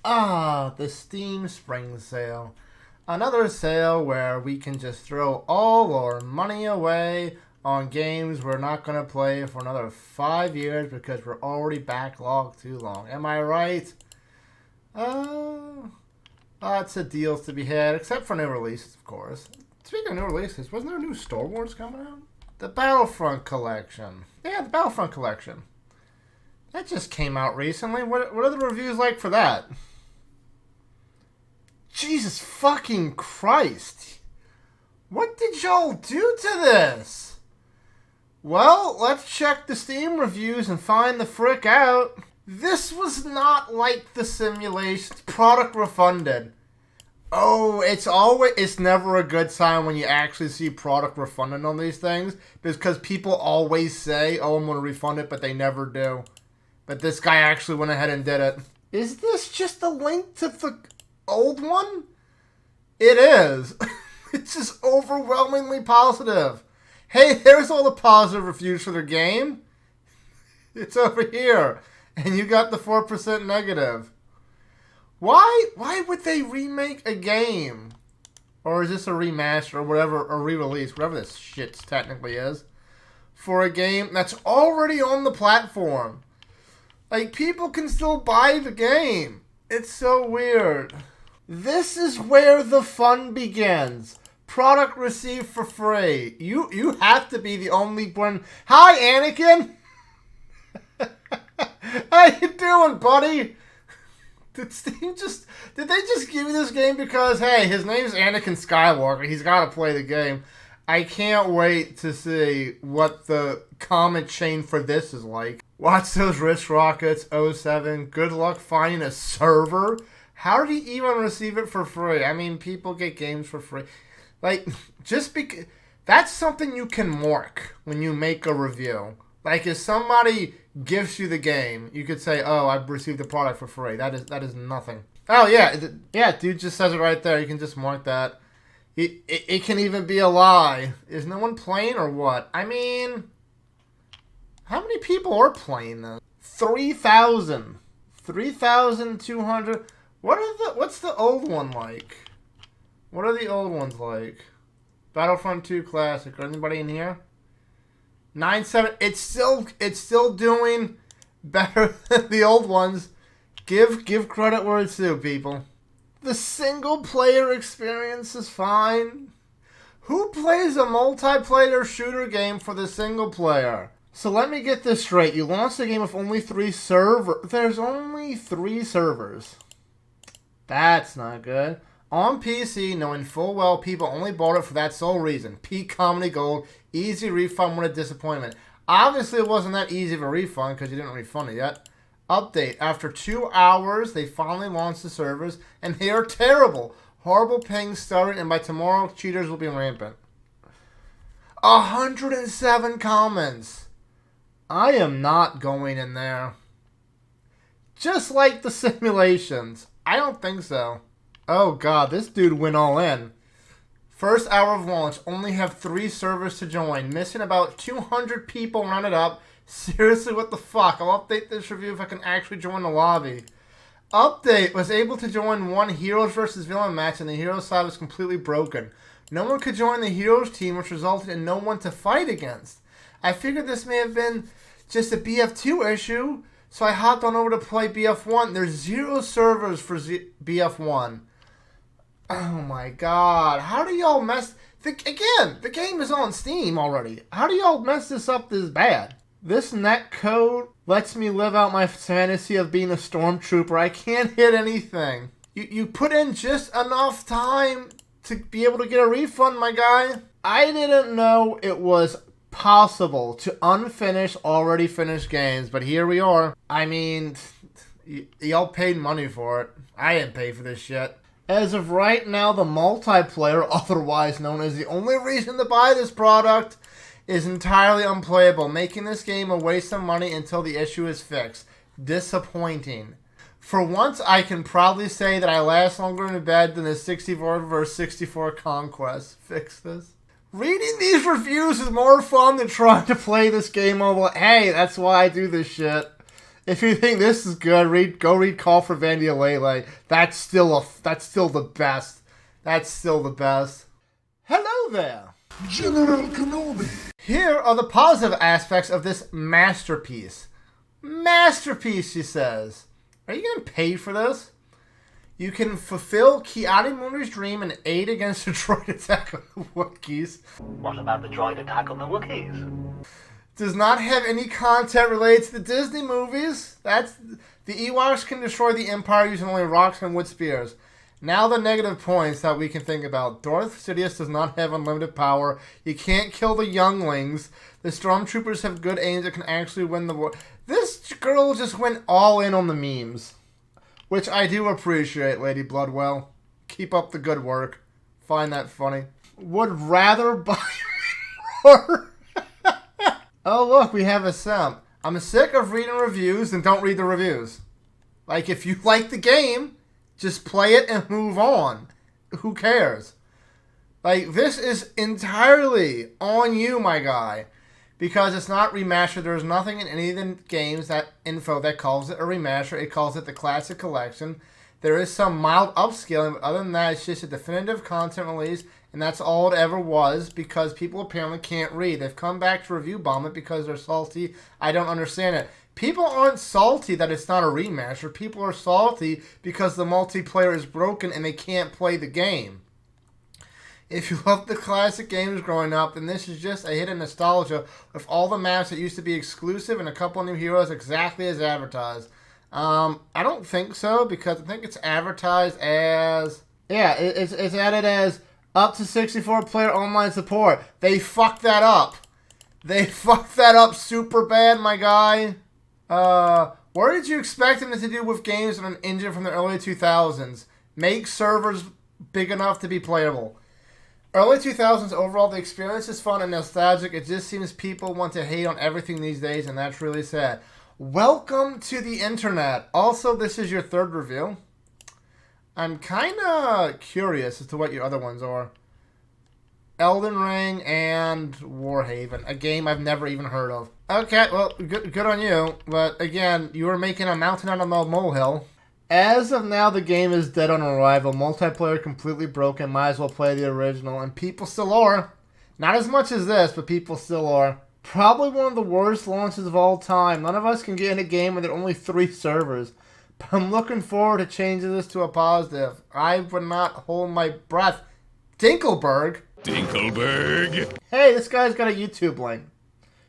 Ah, the Steam Spring Sale. Another sale where we can just throw all our money away on games we're not going to play for another 5 years because we're already backlogged too long. Am I right? Lots of deals to be had, except for new releases, of course. Speaking of new releases, wasn't there a new Star Wars coming out? The Battlefront collection. Yeah, the Battlefront collection. That just came out recently. What are the reviews like for that? Jesus fucking Christ. What did y'all do to this? Well, let's check the Steam reviews and find the frick out. This was not like the simulations. Product refunded. Oh, it's never a good sign when you actually see product refunded on these things. Because people always say, oh, I'm going to refund it, but they never do. But this guy actually went ahead and did it. Is this just a link to the old one? It is. It's just overwhelmingly positive. Hey, here's all the positive reviews for the game. It's over here. And you got the 4% negative. Why would they remake a game? Or is this a remaster or whatever, or re-release, whatever this shit technically is, for a game that's already on the platform? Like, people can still buy the game. It's so weird. This is where the fun begins. Product received for free. You have to be the only one. Hi, Anakin! How you doing, buddy? Did they just give you this game because, hey, his name's Anakin Skywalker. He's got to play the game. I can't wait to see what the comment chain for this is like. Watch those wrist rockets, 07. Good luck finding a server. How did he even receive it for free? I mean, people get games for free. Like, just because... That's something you can mark when you make a review. Like, if somebody gives you the game, you could say, oh, I've received the product for free. That is nothing. Oh, yeah. Yeah, dude just says it right there. You can just mark that. It can even be a lie. Is no one playing or what? I mean, how many people are playing this? 3,000. 3,200. What's the old one like? What are the old ones like? Battlefront 2 Classic. Anybody in here? 9.7. It's still doing better than the old ones. Give credit where it's due, people. The single player experience is fine. Who plays a multiplayer shooter game for the single player? So let me get this straight. You launched the game with only 3 servers. There's only 3 servers. That's not good. On PC, knowing full well people only bought it for that sole reason. Peak Comedy Gold, easy refund when a disappointment. Obviously it wasn't that easy of a refund because you didn't refund it yet. Update. After 2 hours, they finally launched the servers, and they are terrible. Horrible ping, stuttering, and by tomorrow, cheaters will be rampant. 107 comments. I am not going in there. Just like the simulations. I don't think so. Oh god, this dude went all in. First hour of launch, only have 3 servers to join. Missing about 200 people rounded up. Seriously, what the fuck? I'll update this review if I can actually join the lobby. Update, was able to join one Heroes versus Villain match and the Heroes side was completely broken. No one could join the Heroes team, which resulted in no one to fight against. I figured this may have been just a BF2 issue, so I hopped on over to play BF1. There's 0 servers for BF1. Oh my god. How do y'all mess... Again, the game is on Steam already. How do y'all mess this up this bad? This net code lets me live out my fantasy of being a stormtrooper. I can't hit anything. You put in just enough time to be able to get a refund, my guy. I didn't know it was possible to unfinish already finished games, but here we are. I mean, y'all paid money for it. I didn't pay for this shit. As of right now, the multiplayer, otherwise known as the only reason to buy this product, is entirely unplayable, making this game a waste of money until the issue is fixed. Disappointing. For once, I can proudly say that I last longer in bed than the 64 vs 64 Conquest. Fix this. Reading these reviews is more fun than trying to play this game over. Hey, that's why I do this shit. If you think this is good, go read Call for Vandia Lele. That's still the best. That's still the best. Hello there, General Kenobi. Here are the positive aspects of this masterpiece. Masterpiece, she says. Are you getting paid for this? You can fulfill Ki-Adi-Mundi's dream and aid against the droid attack on the Wookiees. What about the droid attack on the Wookiees? Does not have any content related to the Disney movies. The Ewoks can destroy the Empire using only rocks and wood spears. Now the negative points that we can think about. Darth Sidious does not have unlimited power. You can't kill the younglings. The stormtroopers have good aims that can actually win the war. This girl just went all in on the memes. Which I do appreciate, Lady Bloodwell. Keep up the good work. Find that funny. Would rather buy more. Oh, look, we have a simp. I'm sick of reading reviews and don't read the reviews. Like, if you like the game, just play it and move on. Who cares? Like, this is entirely on you, my guy. Because it's not remastered. There's nothing in any of the games that calls it a remaster. It calls it the Classic Collection. There is some mild upscaling, but other than that, it's just a definitive content release, and that's all it ever was, because people apparently can't read. They've come back to review bomb it because they're salty. I don't understand it. People aren't salty that it's not a remaster. People are salty because the multiplayer is broken and they can't play the game. If you love the classic games growing up, then this is just a hit of nostalgia with all the maps that used to be exclusive and a couple new heroes exactly as advertised. I don't think so, because I think it's advertised as... Yeah, it's added as up to 64-player online support. They fucked that up. They fucked that up super bad, my guy. What did you expect them to do with games on an engine from the early 2000s? Make servers big enough to be playable. Early 2000s, overall, the experience is fun and nostalgic. It just seems people want to hate on everything these days, and that's really sad. Welcome to the internet. Also, this is your third review. I'm kind of curious as to what your other ones are. Elden Ring and Warhaven, a game I've never even heard of. Okay, well, good on you. But again, you were making a mountain out of a molehill. As of now, the game is dead on arrival. Multiplayer completely broken. Might as well play the original. And people still are. Not as much as this, but people still are. Probably one of the worst launches of all time. None of us can get in a game where there are only 3 servers. But I'm looking forward to changing this to a positive. I would not hold my breath. Dinkelberg. Dinkelberg. Hey, this guy's got a YouTube link.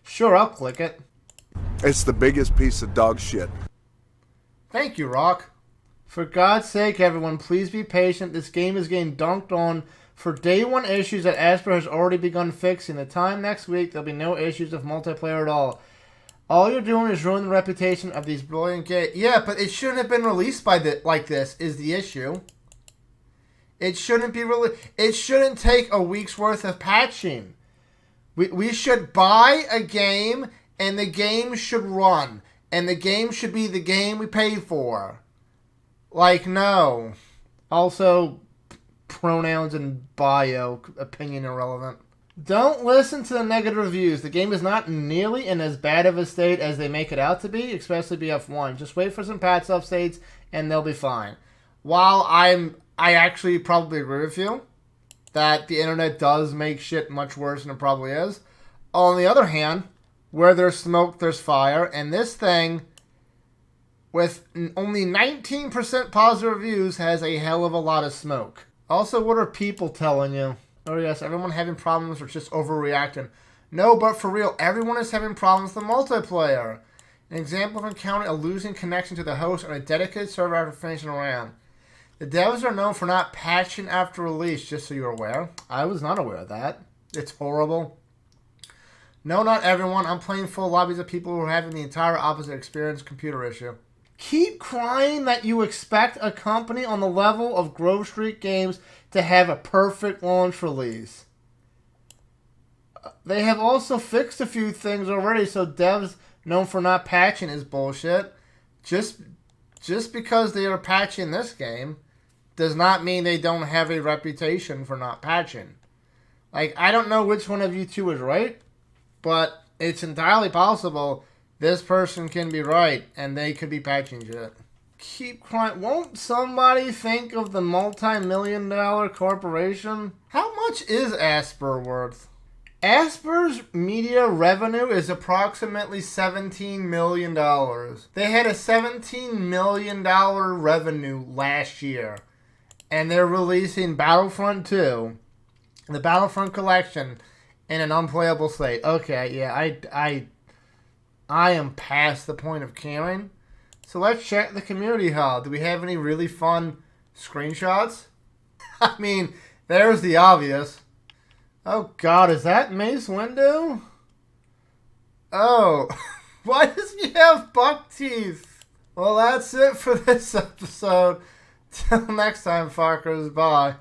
Sure, I'll click it. It's the biggest piece of dog shit. Thank you, Rock. For God's sake, everyone, please be patient. This game is getting dunked on for day one issues that Asper has already begun fixing. The time next week, there'll be no issues of multiplayer at all. All you're doing is ruin the reputation of these brilliant games. Yeah, but it shouldn't have been released like this, is the issue. It shouldn't be It shouldn't take a week's worth of patching. We should buy a game, and the game should run. And the game should be the game we paid for. Like, no. Also, pronouns and bio, opinion irrelevant. Don't listen to the negative reviews. The game is not nearly in as bad of a state as they make it out to be, especially BF1. Just wait for some patch updates, and they'll be fine. While I actually probably agree with you that the internet does make shit much worse than it probably is. On the other hand, where there's smoke, there's fire, and this thing, with only 19% positive reviews, has a hell of a lot of smoke. Also, what are people telling you? Oh yes, everyone having problems or just overreacting. No, but for real, everyone is having problems with the multiplayer. An example of encountering a losing connection to the host on a dedicated server after finishing a round. The devs are known for not patching after release, just so you're aware. I was not aware of that. It's horrible. No, not everyone. I'm playing full lobbies of people who are having the entire opposite experience, computer issue. Keep crying that you expect a company on the level of Grove Street Games to have a perfect launch release. They have also fixed a few things already, so devs known for not patching is bullshit. Just because they are patching this game does not mean they don't have a reputation for not patching. Like, I don't know which one of you two is right, but it's entirely possible this person can be right, and they could be patching shit. Keep quiet. Won't somebody think of the multi-million-dollar corporation? How much is Asper worth? Asper's media revenue is approximately $17 million. They had a $17 million revenue last year. And they're releasing Battlefront 2, the Battlefront collection, in an unplayable state. Okay, yeah, I am past the point of caring. So let's check the community hub. Do we have any really fun screenshots? I mean, there's the obvious. Oh god, is that Mace Windu? Oh, why does he have buck teeth? Well, that's it for this episode. Till next time, fuckers. Bye.